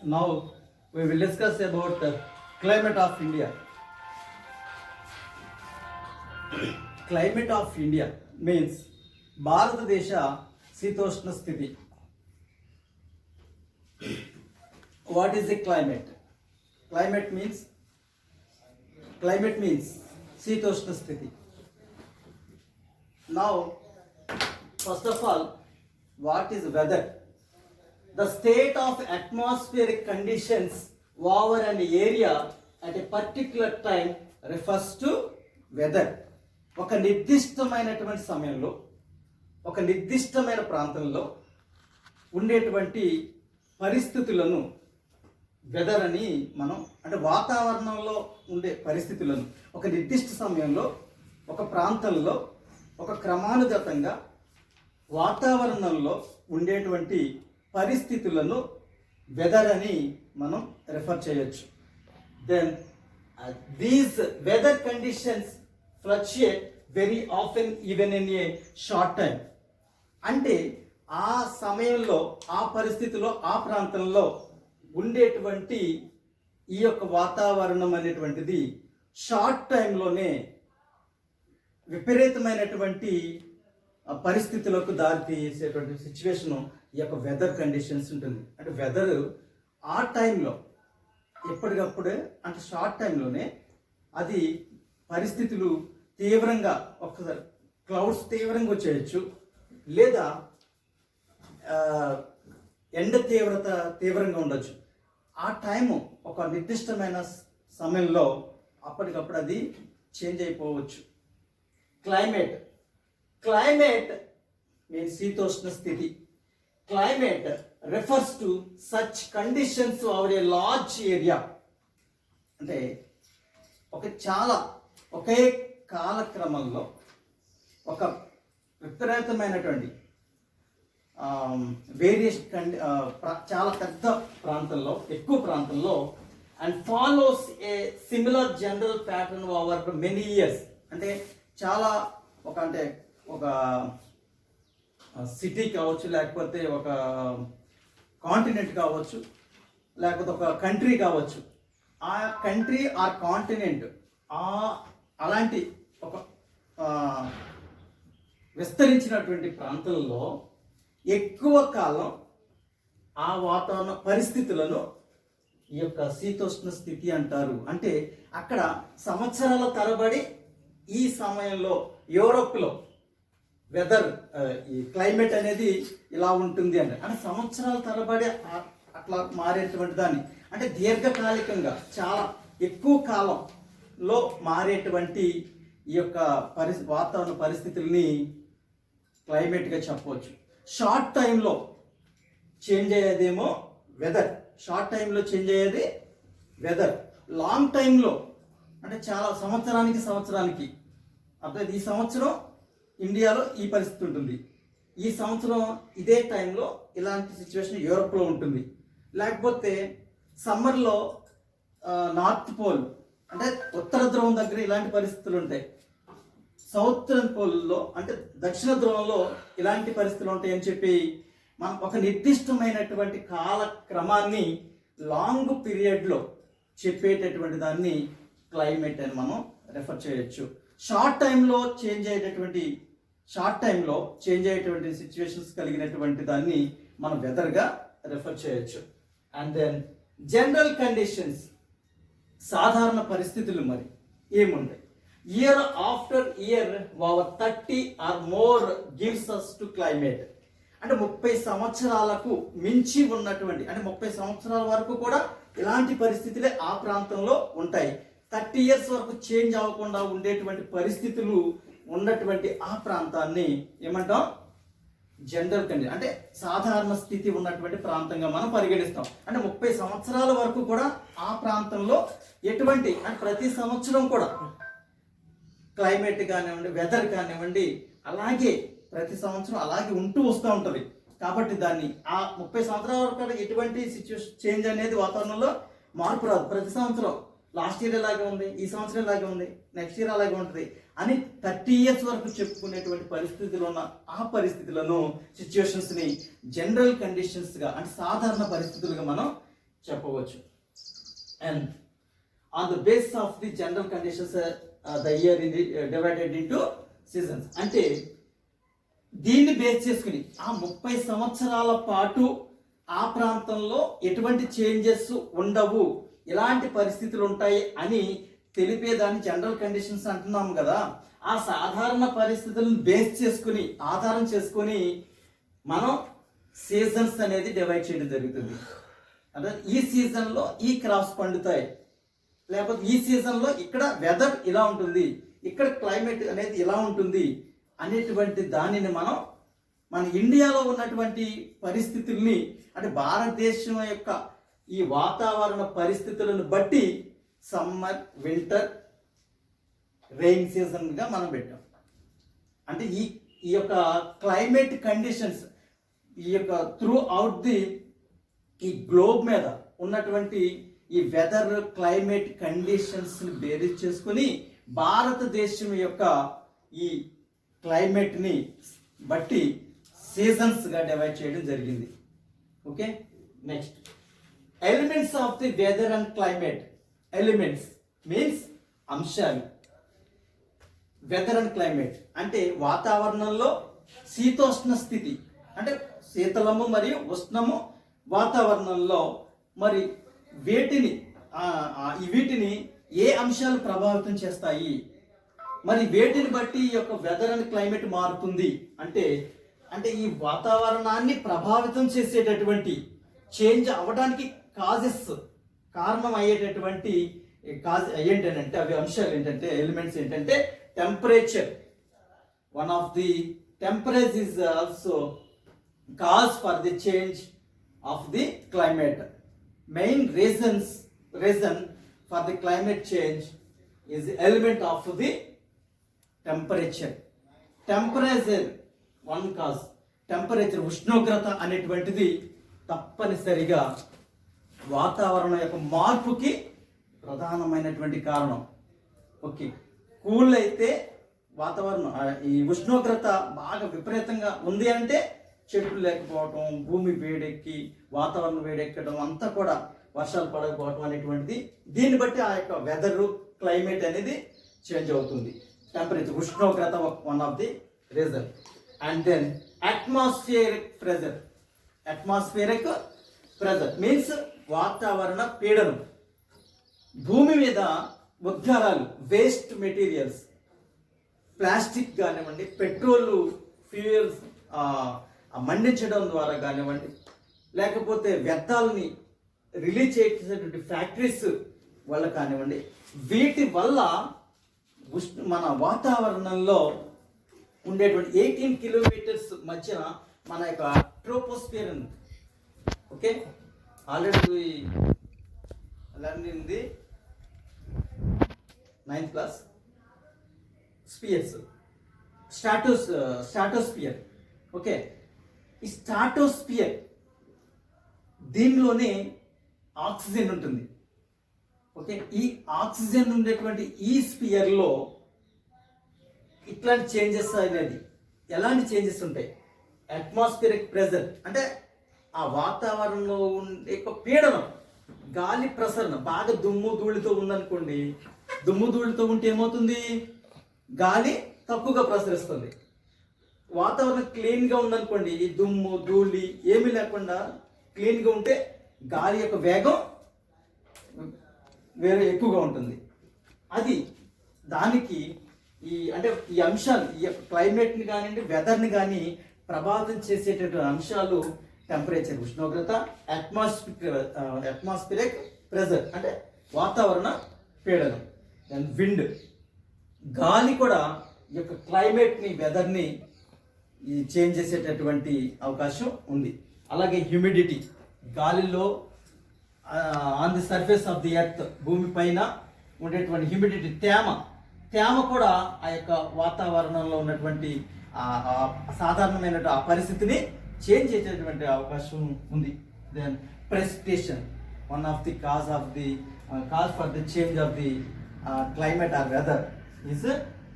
Now we will discuss about climate of India. Climate of India means భారతదేశ శీతోష్ణ స్థితి. What is the climate? Climate means శీతోష్ణ స్థితి. Now, first of all, what is weather? The state of atmospheric conditions over an area at a particular time refers to weather. ఒక నిర్దిష్టమైనటువంటి సమయంలో ఒక నిర్దిష్టమైన ప్రాంతంలో ఉండేటువంటి పరిస్థితులను వెదర్ అని మనం అంటే వాతావరణంలో ఉండే పరిస్థితులను ఒక నిర్దిష్ట సమయంలో ఒక ప్రాంతంలో ఒక క్రమానుగతంగా వాతావరణంలో ఉండేటువంటి పరిస్థితులను వెదర్ అని మనం రెఫర్ చేయొచ్చు. Then these weather conditions fluctuate very often even in a short time. అంటే ఆ సమయంలో ఆ పరిస్థితిలో ఆ ప్రాంతంలో ఉండేటువంటి ఈ యొక్క వాతావరణం అనేటువంటిది షార్ట్ టైంలోనే విపరీతమైనటువంటి పరిస్థితులకు దారితీసేటువంటి సిచ్యువేషను ఈ యొక్క వెదర్ కండిషన్స్ ఉంటుంది. అంటే వెదర్ ఆ టైంలో ఎప్పటికప్పుడే అంటే షార్ట్ టైంలోనే అది పరిస్థితులు తీవ్రంగా ఒక్కసారి క్లౌడ్స్ తీవ్రంగా వచ్చేయచ్చు, లేదా ఎండ తీవ్రంగా ఉండొచ్చు. ఆ టైము ఒక నిర్దిష్టమైన సమయంలో అప్పటికప్పుడు అది చేంజ్ అయిపోవచ్చు. క్లైమేట్ మీన్స్ శీతోష్ణ స్థితి. Climate refers to such conditions over a large area. అంటే ఒకే కాలక్రమంలో ఒక విపరీతమైనటువంటి వేరియేషన్ చాలా పెద్ద ప్రాంతంలో ఎక్కువ ప్రాంతంలో and follows A similar general pattern over many years. అంటే చాలా ఒక సిటీ కావచ్చు, లేకపోతే ఒక కాంటినెంట్ కావచ్చు, లేకపోతే ఒక కంట్రీ కావచ్చు. ఆ కంట్రీ ఆర్ కాంటినెంట్ అలాంటి ఒక విస్తరించినటువంటి ప్రాంతంలో ఎక్కువ కాలం ఆ వాతావరణ పరిస్థితులను ఈ యొక్క శీతోష్ణ స్థితి అంటారు. అంటే అక్కడ సంవత్సరాల తరబడి ఈ సమయంలో యూరోప్లో వెదర్ ఈ క్లైమేట్ అనేది ఇలా ఉంటుంది అంటే సంవత్సరాల తరబడి అట్లా మారేటువంటి దాన్ని అంటే దీర్ఘకాలికంగా చాలా ఎక్కువ కాలంలో మారేటువంటి ఈ యొక్క వాతావరణ పరిస్థితుల్ని క్లైమేట్గా చెప్పవచ్చు. షార్ట్ టైంలో చేంజ్ అయ్యేదేమో వెదర్, షార్ట్ టైంలో చేంజ్ అయ్యేది వెదర్. లాంగ్ టైంలో అంటే చాలా సంవత్సరానికి అప్పుడు ఈ సంవత్సరం ఇండియాలో ఈ పరిస్థితి ఉంటుంది, ఈ సంవత్సరం ఇదే టైంలో ఇలాంటి సిచ్యువేషన్ యూరోప్లో ఉంటుంది. లేకపోతే సమ్మర్లో నార్త్ పోల్ అంటే ఉత్తర ధ్రువం దగ్గర ఇలాంటి పరిస్థితులు ఉంటాయి, సౌతర్న్ పోల్లో అంటే దక్షిణ ధ్రువంలో ఇలాంటి పరిస్థితులు ఉంటాయి అని చెప్పి మనం ఒక నిర్దిష్టమైనటువంటి కాలక్రమాన్ని లాంగ్ పీరియడ్లో చెప్పేటటువంటి దాన్ని క్లైమేట్ అని మనం రెఫర్ చేయొచ్చు. షార్ట్ టైంలో చేంజ్ అయ్యేటువంటి సిచ్యువేషన్స్ కలిగినటువంటి దాన్ని మనం వెదర్గా రెఫర్ చేయొచ్చు. అండ్ దెన్ జనరల్ కండిషన్స్, సాధారణ పరిస్థితులు మరి ఏముంటాయి? Year after year over 30 or more gives us to climate. అంటే 30 సంవత్సరాలకు మించి ఉన్నటువంటి అంటే 30 సంవత్సరాల వరకు కూడా ఇలాంటి పరిస్థితులే ఆ ప్రాంతంలో ఉంటాయి. 30 years వరకు చేంజ్ అవ్వకుండా ఉండేటువంటి పరిస్థితులు ఉన్నటువంటి ఆ ప్రాంతాన్ని ఏమంటాం? జనరల్ కండిషన్ అంటే సాధారణ స్థితి ఉన్నటువంటి ప్రాంతంగా మనం పరిగణిస్తాం. అంటే 30 సంవత్సరాల వరకు కూడా ఆ ప్రాంతంలో ఎటువంటి అంటే ప్రతి సంవత్సరం కూడా క్లైమేట్ కానివ్వండి, వెదర్ కానివ్వండి, అలాగే ప్రతి సంవత్సరం అలాగే ఉంటూ వస్తూ ఉంటుంది. కాబట్టి దాన్ని ఆ 30 సంవత్సరాల వరకు ఎటువంటి సిచ్యువేషన్ చేంజ్ అనేది వాతావరణంలో మార్పు రాదు. ప్రతి సంవత్సరం లాస్ట్ ఇయర్ ఎలాగే ఉంది, ఈ సంవత్సరం ఎలాగే ఉంది, నెక్స్ట్ ఇయర్ అలాగే ఉంటుంది అని 30 years వరకు చెప్పుకునేటువంటి పరిస్థితులు ఉన్న ఆ పరిస్థితులను సిచ్యువేషన్స్ని జనరల్ కండిషన్స్గా అంటే సాధారణ పరిస్థితులుగా మనం చెప్పవచ్చు. And on the base of the general conditions the year in divided into seasons. అంటే దీన్ని బేస్ చేసుకుని ఆ 30 సంవత్సరాల పాటు ఆ ప్రాంతంలో ఎటువంటి చేంజెస్ ఉండవు, ఇలాంటి పరిస్థితులు ఉంటాయి అని తెలిపేదాన్ని జనరల్ కండిషన్స్ అంటున్నాం కదా. ఆ సాధారణ పరిస్థితులను బేస్ చేసుకుని, ఆధారం చేసుకుని మనం సీజన్స్ అనేది డివైడ్ చేయడం జరుగుతుంది. అంటే ఈ సీజన్లో ఈ క్రాప్స్ పండుతాయి, లేకపోతే ఈ సీజన్లో ఇక్కడ వెదర్ ఇలా ఉంటుంది, ఇక్కడ క్లైమేట్ అనేది ఇలా ఉంటుంది అనేటువంటి దానిని మన ఇండియాలో ఉన్నటువంటి పరిస్థితుల్ని, అంటే భారతదేశం యొక్క ఈ వాతావరణ పరిస్థితులను బట్టి సమ్మర్, వింటర్, రెయిన్ సీజన్గా మనం పెట్టాం. అంటే ఈ యొక్క క్లైమేట్ కండిషన్స్ ఈ యొక్క త్రూ అవుట్ ది ఈ గ్లోబ్ మీద ఉన్నటువంటి ఈ వెదర్ క్లైమేట్ కండిషన్స్ని బేరీజ్ చేసుకుని భారతదేశం యొక్క ఈ క్లైమేట్ని బట్టి సీజన్స్గా డివైడ్ చేయడం జరిగింది. Okay, next elements of the weather and climate. Elements means అంశాలు. వెదర్ అండ్ క్లైమేట్ అంటే వాతావరణంలో శీతోష్ణ స్థితి, అంటే శీతలము మరియు ఉష్ణము వాతావరణంలో మరి వీటిని ఏ అంశాలు ప్రభావితం చేస్తాయి, మరి వేటిని బట్టి ఈ యొక్క వెదర్ అండ్ క్లైమేట్ మారుతుంది అంటే ఈ వాతావరణాన్ని ప్రభావితం చేసేటటువంటి చేంజ్ అవ్వడానికి కారణం అయ్యేటటువంటి ఏంటంటే అవి అంశాలు ఏంటంటే ఎలిమెంట్స్ ఏంటంటే temperature. One of the temperature is also cause for the change of the climate. Main reason for the climate change is the element of the temperature. Temperature one cause. Temperature ఉష్ణోగ్రత అనేటువంటిది తప్పనిసరిగా వాతావరణం యొక్క మార్పుకి ప్రధానమైనటువంటి కారణం. Okay, cool అయితే వాతావరణం ఈ ఉష్ణోగ్రత బాగా విపరీతంగా ఉంది అంటే చెట్లు లేకపోవటం, భూమి వేడెక్కి వాతావరణం వేడెక్కడం, అంతా కూడా వర్షాలు పడకపోవటం అనేటువంటిది, దీన్ని బట్టి ఆ యొక్క వెదర్ క్లైమేట్ అనేది చేంజ్ అవుతుంది. టెంపరేచర్ ఉష్ణోగ్రత one of the reason. And then atmospheric pressure. Atmospheric pressure means వాతావరణ పీడనం. భూమి మీద ఉద్గారాలు, వేస్ట్ మెటీరియల్స్, ప్లాస్టిక్ కానివ్వండి, పెట్రోల్ ఫ్యూయల్స్ మండించడం ద్వారా కానివ్వండి, లేకపోతే వ్యర్థాలని రిలీజ్ చేసేటువంటి ఫ్యాక్టరీస్ వల్ల కానివ్వండి, వీటి వల్ల మన వాతావరణంలో ఉండేటువంటి 18 కిలోమీటర్స్ మధ్య మన యొక్క ట్రోపోస్ఫియర్ ఉంది. Okay, already learn in the 9th class. Spheres, stratosphere. Okay, ఈ స్ట్రాటోస్ఫియర్ దీనిలోనే ఆక్సిజన్ ఉంటుంది. ఓకే, ఈ ఆక్సిజన్ ఉండేటువంటి ఈ స్పియర్లో ఇట్లాంటి చేంజెస్ అనేది ఎలాంటి చేంజెస్ ఉంటాయి? అట్మాస్ఫియరిక్ ప్రెజర్ అంటే ఆ వాతావరణంలో ఉండే పీడనం, గాలి ప్రసరణ బాగా దుమ్ము ధూళితో ఉందనుకోండి, దుమ్ము ధూళితో ఉంటే ఏమవుతుంది? గాలి తక్కువగా ప్రసరిస్తుంది. వాతావరణం క్లీన్గా ఉందనుకోండి, ఈ దుమ్ము ధూళి ఏమీ లేకుండా క్లీన్గా ఉంటే గాలి యొక్క వేగం వేరే ఎక్కువగా ఉంటుంది. అది దానికి ఈ అంశాలు ఈ యొక్క క్లైమేట్ని కానివ్వండి, వెదర్ని కానీ ప్రభావితం చేసేటటువంటి అంశాలు టెంపరేచర్ ఉష్ణోగ్రత, అట్మాస్ఫియరిక్ ప్రెజర్ అంటే వాతావరణ పీడనం, అండ్ విండ్ గాలి కూడా ఈ యొక్క క్లైమేట్ని వెదర్ని చేంజ్ చేసేటటువంటి అవకాశం ఉంది. అలాగే హ్యూమిడిటీ, గాలిలో on the surface of the earth భూమి పైన ఉండేటువంటి హ్యూమిడిటీ, తేమ కూడా ఆ యొక్క వాతావరణంలో ఉన్నటువంటి సాధారణమైన ఆ పరిస్థితిని చేంజ్ చేసేటువంటి అవకాశం ఉంది. Then precipitation, one of the cause for the change of the climate or weather is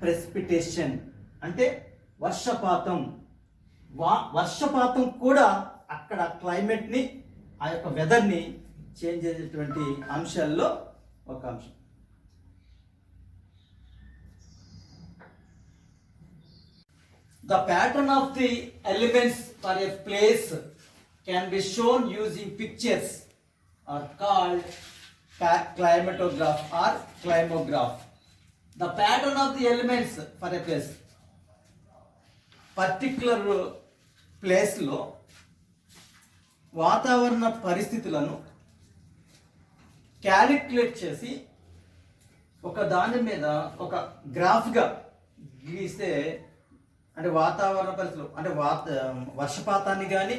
precipitation అంటే వర్షపాతం. వర్షపాతం కూడా అక్కడ క్లైమేట్ని ఆ యొక్క వెదర్ని చేంజ్ అయ్యేటువంటి అంశాల్లో ఒక అంశం. The pattern of the elements for a place can be shown using pictures are called climatograph or climograph. The pattern of the elements for a place, particular place లో వాతావరణ పరిస్థితులను క్యాలిక్యులేట్ చేసి ఒక దాని మీద ఒక గ్రాఫ్గా గీస్తే, అంటే వాతావరణ పరిస్థితులు అంటే వర్షపాతాన్ని కానీ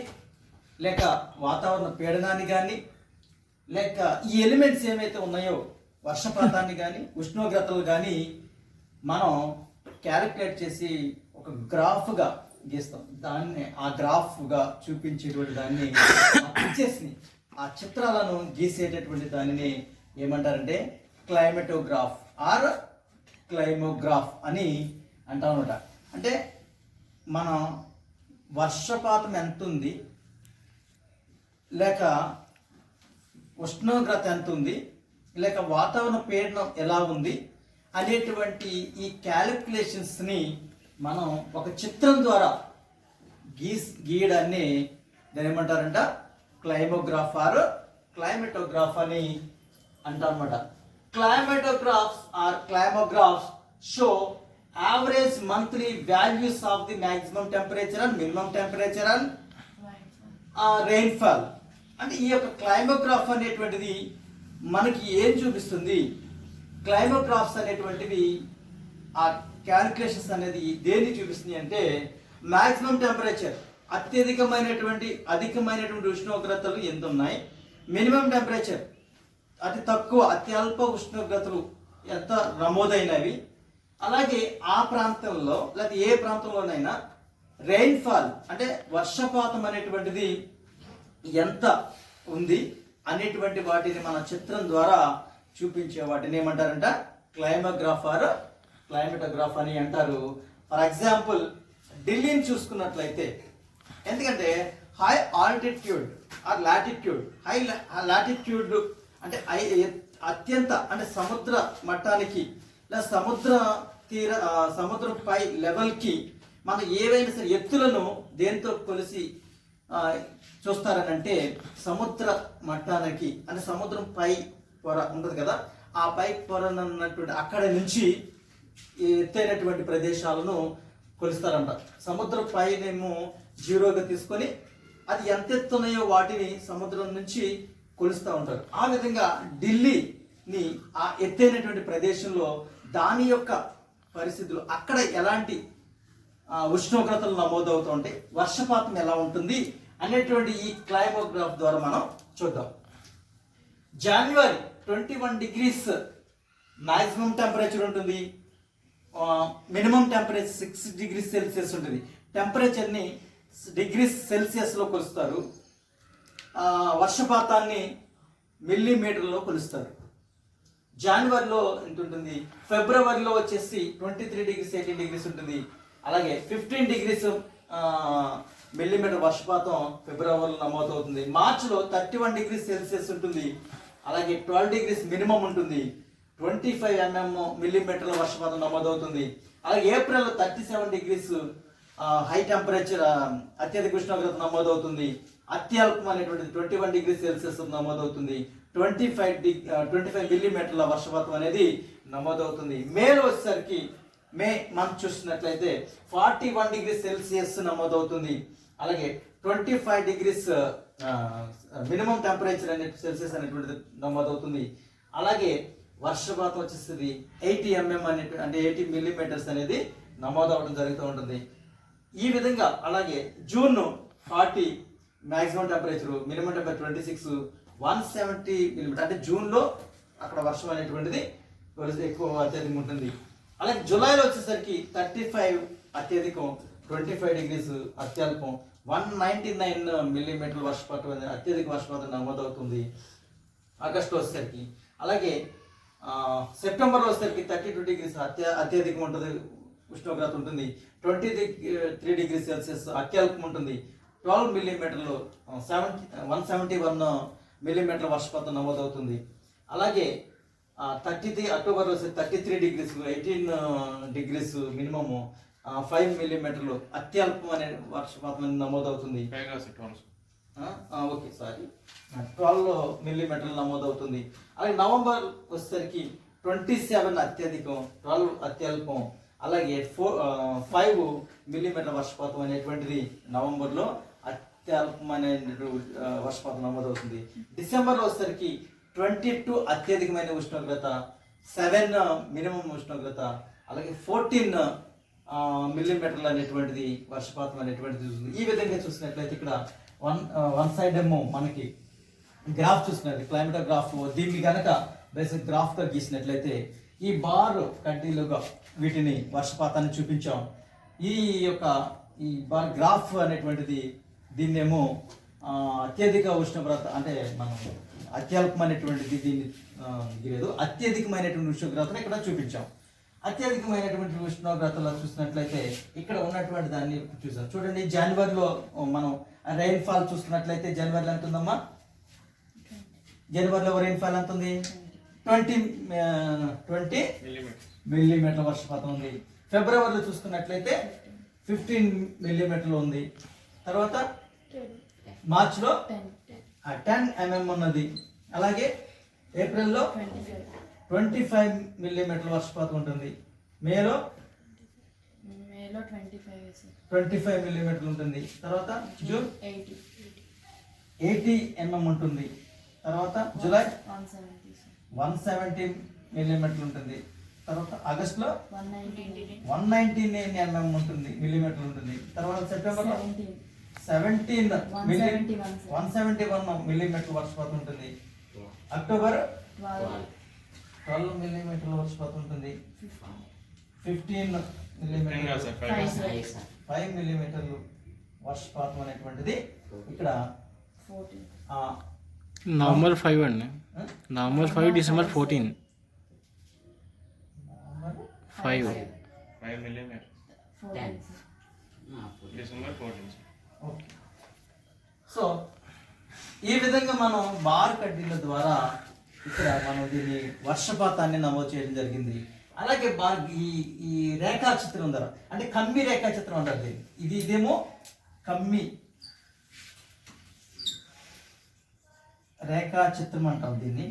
లేక వాతావరణ పీడనాన్ని కానీ లేక ఈ ఎలిమెంట్స్ ఏమైతే ఉన్నాయో వర్షపాతాన్ని కానీ ఉష్ణోగ్రతలు కానీ మనం క్యాలిక్యులేట్ చేసి ఒక గ్రాఫ్గా గీస్తాం. దాన్ని ఆ గ్రాఫ్గా చూపించేటువంటి దాన్ని పిక్చర్స్ని, ఆ చిత్రాలను గీసేటటువంటి దానిని ఏమంటారంటే క్లైమటోగ్రాఫ్ ఆర్ క్లైమోగ్రాఫ్ అని అంటామన్నమాట. అంటే మనం వర్షపాతం ఎంత ఉంది, లేక ఉష్ణోగ్రత ఎంత ఉంది, లేక వాతావరణ పీడనం ఎలా ఉంది అనేటువంటి ఈ క్యాలిక్యులేషన్స్ని మనం ఒక చిత్రం ద్వారా గీయడాన్ని దాన్ని ఏమంటారంట క్లైమోగ్రాఫ్ ఆర్ క్లైమటోగ్రాఫ్ అని అంటారన్నమాట. Climatographs or climographs show average monthly values of the maximum temperature and minimum temperature and rainfall. అంటే ఈ యొక్క క్లైమోగ్రాఫ్ అనేటువంటిది మనకి ఏం చూపిస్తుంది? క్లైమోగ్రాఫ్స్ అనేటువంటివి ఆ క్యాలిక్యులేషన్స్ అనేది దేన్ని చూపిస్తుంది అంటే మాక్సిమం టెంపరేచర్, అధికమైనటువంటి ఉష్ణోగ్రతలు ఎంత ఉన్నాయి, మినిమం టెంపరేచర్ అత్యల్ప ఉష్ణోగ్రతలు ఎంత నమోదైనవి, అలాగే ఆ ప్రాంతంలో లేదా ఏ ప్రాంతంలోనైనా రెయిన్ఫాల్ అంటే వర్షపాతం అనేటువంటిది ఎంత ఉంది అనేటువంటి వాటిని మన చిత్రం ద్వారా చూపించే వాటిని ఏమంటారంట క్లైమోగ్రాఫ్ ఆర్ క్లైమటోగ్రాఫ్ అని అంటారు. ఫర్ ఎగ్జాంపుల్ ఢిల్లీని చూసుకున్నట్లయితే, ఎందుకంటే high altitude or latitude, high latitude అంటే అత్యంత అంటే సముద్ర మట్టానికి లేదా సముద్రం పై లెవెల్కి మనం ఏవైనా సరే ఎత్తులను దేంతో కొలిసి చూస్తారని అంటే సముద్ర మట్టానికి అంటే సముద్రం పై పొర ఉంటుంది కదా, ఆ పై పొర ఉన్నటువంటి అక్కడ నుంచి ఎత్తైనటువంటి ప్రదేశాలను కొలుస్తారంట. సముద్రం పైనేమో జీరోగా తీసుకొని అది ఎంత ఎత్తున్నాయో వాటిని సముద్రం నుంచి కొలుస్తూ ఉంటారు. ఆ విధంగా ఢిల్లీని ఆ ఎత్తైనటువంటి ప్రదేశంలో దాని యొక్క పరిస్థితులు అక్కడ ఎలాంటి ఉష్ణోగ్రతలు నమోదవుతూ ఉంటాయి, వర్షపాతం ఎలా ఉంటుంది అనేటువంటి ఈ క్లైమోగ్రాఫ్ ద్వారా మనం చూద్దాం. జనవరి 21 degrees మ్యాక్సిమం టెంపరేచర్ ఉంటుంది, మినిమం టెంపరేచర్ 6 degrees సెల్సియస్ ఉంటుంది. టెంపరేచర్ని డిగ్రీస్ సెల్సియస్లో కొలుస్తారు, వర్షపాతాన్ని మిల్లీమీటర్లో కొలుస్తారు. జనవరిలో ఎంత ఉంటుంది, ఫిబ్రవరిలో వచ్చేసి 23 degrees 18 degrees ఉంటుంది. అలాగే 15 degrees మిల్లీమీటర్ వర్షపాతం ఫిబ్రవరిలో నమోదవుతుంది. మార్చిలో 31 degrees సెల్సియస్ ఉంటుంది. అలాగే 12 degrees మినిమం ఉంటుంది. 25 మిల్లీమీటర్ల వర్షపాతం నమోదవుతుంది. అలాగే ఏప్రిల్లో 37 degrees హై టెంపరేచర్ అత్యధిక ఉష్ణోగ్రత నమోదవుతుంది. అత్యల్పం అనేటువంటిది 21 degrees సెల్సియస్ నమోదవుతుంది. 25 మిల్లీమీటర్ల వర్షపాతం అనేది నమోదవుతుంది. మేలో వచ్చేసరికి మే మంత్ చూసినట్లయితే 41 degrees సెల్సియస్ నమోదవుతుంది. అలాగే 25 degrees మినిమం టెంపరేచర్ అనే సెల్సియస్ అనేటువంటిది నమోదవుతుంది. అలాగే వర్షపాతం వచ్చేస్తుంది 80 mm అంటే 80 మిల్లీమీటర్స్ అనేది నమోదవడం జరుగుతూ ఉంటుంది. ఈ విధంగా అలాగే June 40 maximum temperature, minimum temperature 26, 170 millimetre అంటే జూన్లో అక్కడ వర్షం అనేటువంటిది ఎక్కువ అత్యధికం ఉంటుంది. అలాగే జూలైలో వచ్చేసరికి 35 అత్యధికం, 25 degrees అత్యల్పం, 199 మిల్లీమీటర్ల వర్షపాతం అత్యధిక వర్షపాతం నమోదవుతుంది ఆగస్టులో వచ్చేసరికి. అలాగే సెప్టెంబర్లో వచ్చేసరికి 32 degrees అత్యధికం ఉంటుంది, ఉష్ణోగ్రత ఉంటుంది. 23 degrees సెల్సియస్ అత్యల్పం ఉంటుంది. 12 మిల్లీమీటర్లు 171 మిల్లీమీటర్ల వర్షపాతం నమోదవుతుంది. అలాగే 33 అక్టోబర్లో 33 డిగ్రీస్ 18 డిగ్రీస్ మినిమము 5 మిల్లీమీటర్లు అత్యల్పమైన వర్షపాతం నమోదవుతుంది. ఓకే సారీ 12 మిల్లీమీటర్లు నమోదవుతుంది. అలాగే నవంబర్ వచ్చేసరికి 27 అత్యధికం, 12 అత్యల్పం, అలాగే 5 మిల్లీమీటర్ల వర్షపాతం అనేటువంటిది నవంబర్లో అత్యల్పమైన వర్షపాతం నమోదవుతుంది. డిసెంబర్లో వచ్చేసరికి 22 అత్యధికమైన ఉష్ణోగ్రత, 7 మినిమం ఉష్ణోగ్రత, అలాగే 14 మిల్లీమీటర్లు అనేటువంటిది వర్షపాతం అనేటువంటిది చూస్తుంది. ఈ విధంగా చూసినట్లయితే ఇక్కడ వన్ సైడ్ ఏమో మనకి గ్రాఫ్ చూసినట్లయితే క్లైమేట్ గ్రాఫ్, దీన్ని కనుక బేసిక్ గ్రాఫ్గా గీసినట్లయితే ఈ బార్ కడ్డీలుగా వీటిని వర్షపాతాన్ని చూపించాం. ఈ బార్ గ్రాఫ్ అనేటువంటిది దీన్నేమో అత్యధిక ఉష్ణోగ్రత అంటే మనం అత్యల్పమైనటువంటిది దీన్ని లేదు, అత్యధికమైనటువంటి ఉష్ణోగ్రతను ఇక్కడ చూపించాం. అత్యధికమైనటువంటి ఉష్ణోగ్రతలో చూసినట్లయితే ఇక్కడ ఉన్నటువంటి దాన్ని చూసాం. చూడండి జనవరిలో మనం రెయిన్ఫాల్ చూసుకున్నట్లయితే జనవరిలో ఎంత ఉందమ్మా? జనవరిలో రెయిన్ఫాల్ ఎంత ఉంది? 20 మిల్లీమీటర్ల వర్షపాతం ఉంది. ఫిబ్రవరిలో చూసుకున్నట్లయితే 15 మిల్లీమీటర్లు ఉంది. తర్వాత మార్చిలో 10 mm ఉన్నది. అలాగే ఏప్రిల్లో 25 మిల్లీమీటర్ల వర్షపాతం ఉంటుంది. మేలో 25 మిల్లీమీటర్లు ఉంటుంది. తర్వాత జూన్ 80 mm ఉంటుంది. తర్వాత జూలై 170 మిల్లీమీటర్లు ఉంటుంది. తర్వాత ఆగస్టులో 119 mm ఉంటుంది, మిల్లీమీటర్లు ఉంటుంది. తర్వాత సెప్టెంబర్లో 171 మిల్లీమీటర్ల వర్షపాతం ఉంటుంది. అక్టోబర్ 12 మిల్లీమీటర్ల వర్షపాతం ఉంటుంది. 15 మిల్లీమీటర్లు, 5 మిల్లీమీటర్లు వర్షపాతం అనేటువంటిది ఇక్కడ నవంబర్ 5 అండి. November 5 December 14 5 millimetre December 14. So ఈ విధంగా మనం బార్ కడ్డీల ద్వారా ఇక్కడ మనం దీన్ని వర్షపాతాన్ని నమోదు చేయడం జరిగింది. అలాగే ఈ రేఖాచిత్రం ద్వారా అంటే కమ్మి రేఖాచిత్రం అంటారు దీన్ని. ఇదేమో కమ్మి రేఖాచిత్రం అంటాం దీన్ని.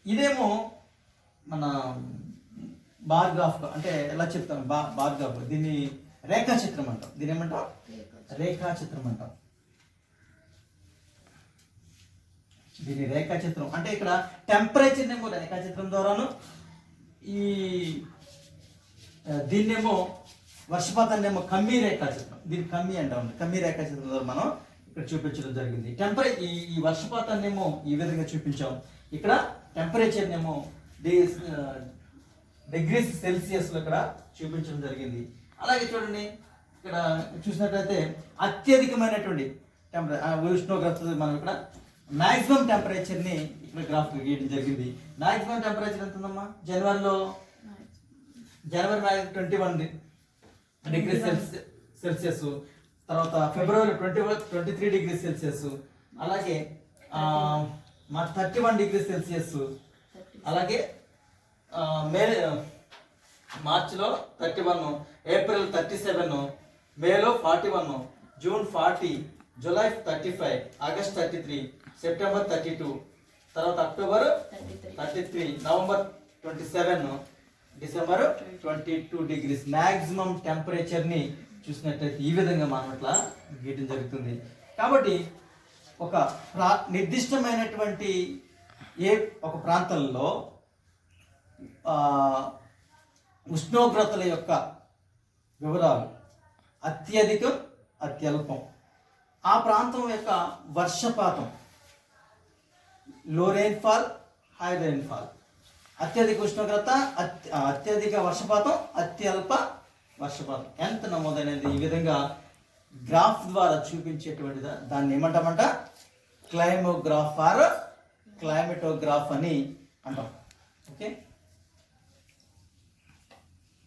ఇదేమో మన బార్ గ్రాఫ్ అంటే ఎలా చెప్తాం బార్ గ్రాఫ్, దీన్ని రేఖాచిత్రం అంటాం. దీని ఏమంటాం? రేఖాచిత్రం అంటాం. దీని రేఖాచిత్రం అంటే ఇక్కడ టెంపరేచర్ ఏమో రేఖాచిత్రం ద్వారాను, దీన్నేమో వర్షపాతాన్ని ఏమో కమ్మీ రేఖాచిత్రం, దీన్ని కమ్మీ అంటాం. కమ్మీ రేఖాచిత్రం ద్వారా మనం ఇక్కడ చూపించడం జరిగింది. ఈ వర్షపాతాన్ని ఏమో ఈ విధంగా చూపించాం. ఇక్కడ టెంపరేచర్ ఏమో డిగ్రీస్ సెల్సియస్లో ఇక్కడ చూపించడం జరిగింది. అలాగే చూడండి ఇక్కడ చూసినట్లయితే అత్యధికమైనటువంటి ఉష్ణోగ్రత మనం ఇక్కడ మ్యాక్సిమం టెంపరేచర్ని ఇక్కడ గ్రాఫ్ గీయడం జరిగింది. మ్యాక్సిమం టెంపరేచర్ ఎంత ఉందమ్మా? జనవరి 21 డిగ్రీ సెల్సియస్. తర్వాత ఫిబ్రవరి 23 డిగ్రీ సెల్సియస్. అలాగే మార్చ్ 31 డిగ్రీ సెల్సియస్. అలాగే మార్చిలో 31, ఏప్రిల్ 37, మేలో 41, జూన్ 40, జూలై 35, ఆగస్ట్ 33, సెప్టెంబర్ 32, తర్వాత October 33, November 27, December 22 degrees maximum టెంపరేచర్ని చూసినట్లయితే ఈ విధంగా మనం ఇట్లా గీయడం జరుగుతుంది. కాబట్టి ఒక నిర్దిష్టమైనటువంటి ఒక ప్రాంతంలో ఉష్ణోగ్రతల యొక్క వివరాలు అత్యధికం, అత్యల్పం, ఆ ప్రాంతం యొక్క వర్షపాతం, లో రెయిన్ఫాల్, హై రెయిన్ఫాల్, అత్యధిక ఉష్ణోగ్రత, అత్యధిక వర్షపాతం, అత్యల్ప వర్షపాతం ఎంత నమోదైనది ఈ విధంగా గ్రాఫ్ ద్వారా చూపించేటువంటి దాన్ని ఏమంటామంట? క్లైమోగ్రాఫ్ ఆర్ క్లైమేటోగ్రాఫ్ అని అంటాం. ఓకే.